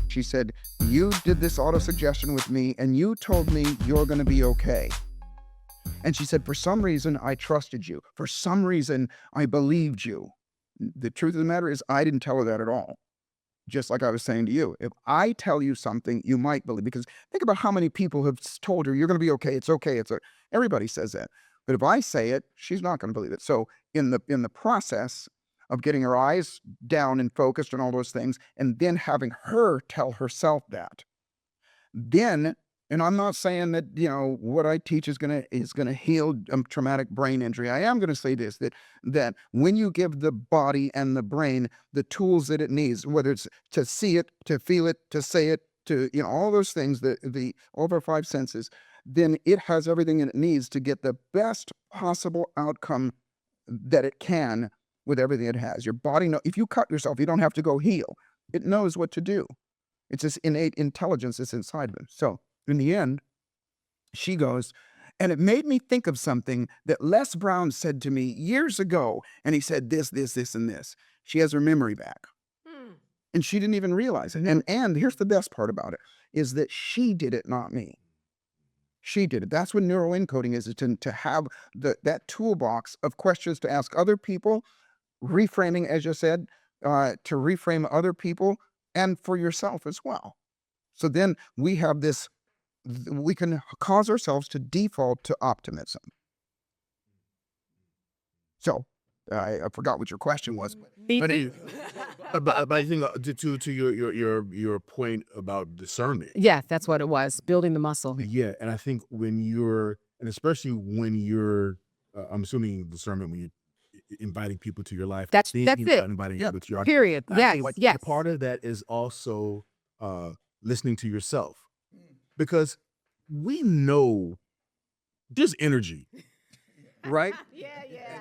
She said, you did this auto-suggestion with me and you told me you're going to be okay. And she said, for some reason, I trusted you. For some reason, I believed you. The truth of the matter is I didn't tell her that at all. Just like I was saying to you, if I tell you something, you might believe, because think about how many people have told her, you're going to be okay. It's okay. Everybody says that. But if I say it, she's not going to believe it. So in the process of getting her eyes down and focused and all those things, and then having her tell herself that, then, and I'm not saying that, what I teach is gonna heal traumatic brain injury. I am gonna say this, that when you give the body and the brain the tools that it needs, whether it's to see it, to feel it, to say it, to all those things, the over five senses, then it has everything it needs to get the best possible outcome that it can with everything it has. Your body if you cut yourself, you don't have to go heal. It knows what to do. It's this innate intelligence that's inside of it. So in the end, she goes, and it made me think of something that Les Brown said to me years ago. And he said this, this, this, and this. She has her memory back. And she didn't even realize it. And here's the best part about it, is that she did it, not me. She did it. That's what neuroencoding is to have that toolbox of questions to ask other people, reframing, as you said, to reframe other people and for yourself as well. So then we have this, we can cause ourselves to default to optimism. So I forgot what your question was. But I think to your point about discernment. Yeah, that's what it was, building the muscle. Yeah, and I think especially when you're, I'm assuming discernment when you're inviting people to your life. That's it. Inviting people to your life. Period. Yes. Part of that is also listening to yourself, because we know there's energy, right? Yeah.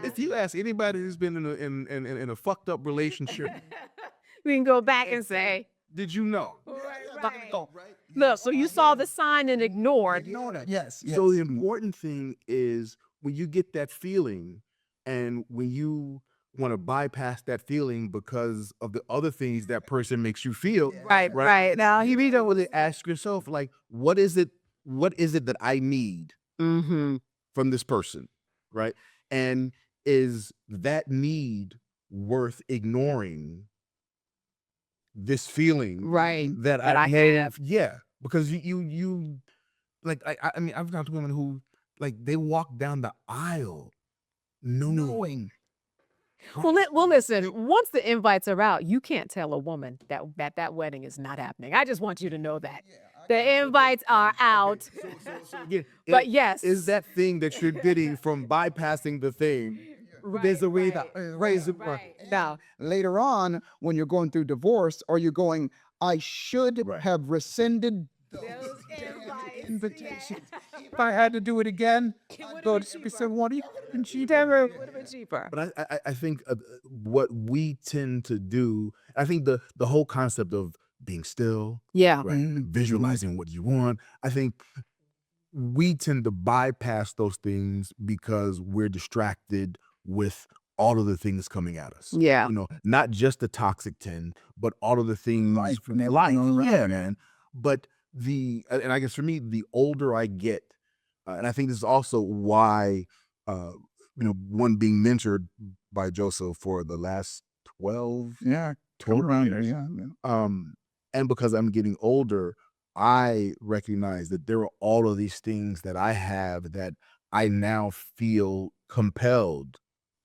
If you ask anybody who's been in a fucked up relationship, We can go back and say, did you know? right. Look, so you saw the sign and ignored. Yes. So the important thing is when you get that feeling, and when you want to bypass that feeling because of the other things that person makes you feel. Right. Now you need to really ask yourself, like, what is it that I need from this person? Right. And is that need worth ignoring this feeling that I have? Yeah. Because you like, I mean, I've talked to women who, like, they walk down the aisle knowing. Well, listen, once the invites are out, you can't tell a woman that wedding is not happening. I just want you to know that. The invites are out. So again, But yes. is that thing that you're getting from bypassing the thing. There's a way that raise it. Now, Later on, when you're going through divorce, or you're going, I should have rescinded those invitations. If I had to do it again, I'd go to someone and she never It would have been cheaper. But I think what we tend to do, I think the whole concept of being still, Yeah. visualizing what you want, I think we tend to bypass those things because we're distracted with all of the things coming at us. Yeah. Not just the toxic 10, but all of the things Life from their life. Yeah, man. But and I guess for me, the older I get, and I think this is also why, one being mentored by Joseph for the last 12 around years. there, And because I'm getting older, I recognize that there are all of these things that I have that I now feel compelled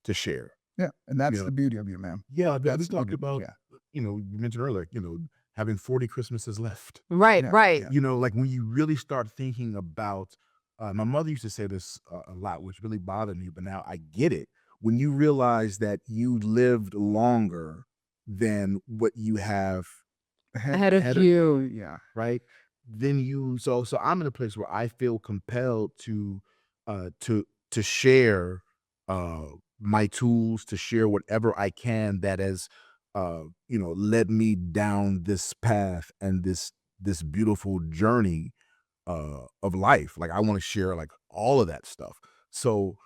to share. Yeah, and that's the beauty of you, man. Yeah, That's we talked the- about, yeah. You mentioned earlier, having 40 Christmases left. Right. Like when you really start thinking about, my mother used to say this a lot, which really bothered me, but now I get it. When you realize that you lived longer than what you have Ahead of you. Yeah. right? Then so I'm in a place where I feel compelled to share my tools, to share whatever I can that has led me down this path and this beautiful journey of life. Like, I want to share, like, all of that stuff. So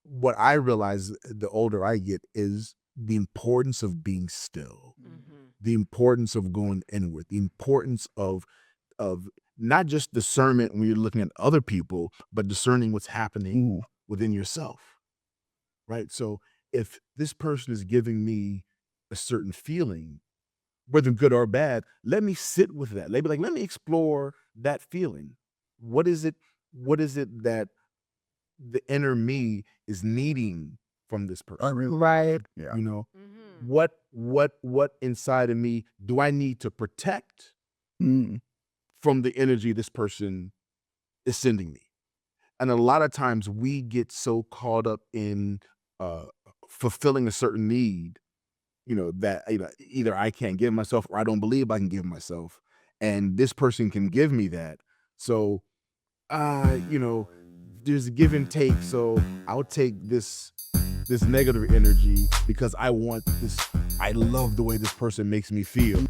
what I realize the older I get is the importance of being still. the importance of going inward, the importance of not just discernment when you're looking at other people, but discerning what's happening within yourself, right? So if this person is giving me a certain feeling, whether good or bad, let me sit with that. Let me explore that feeling. What is it that the inner me is needing from this person? Right. Yeah. You know, Mhm. what inside of me do I need to protect from the energy this person is sending me? And a lot of times we get so caught up in fulfilling a certain need, that either I can't give myself or I don't believe I can give myself, and this person can give me that. So, there's a give and take. So I'll take this negative energy because I want this. I love the way this person makes me feel.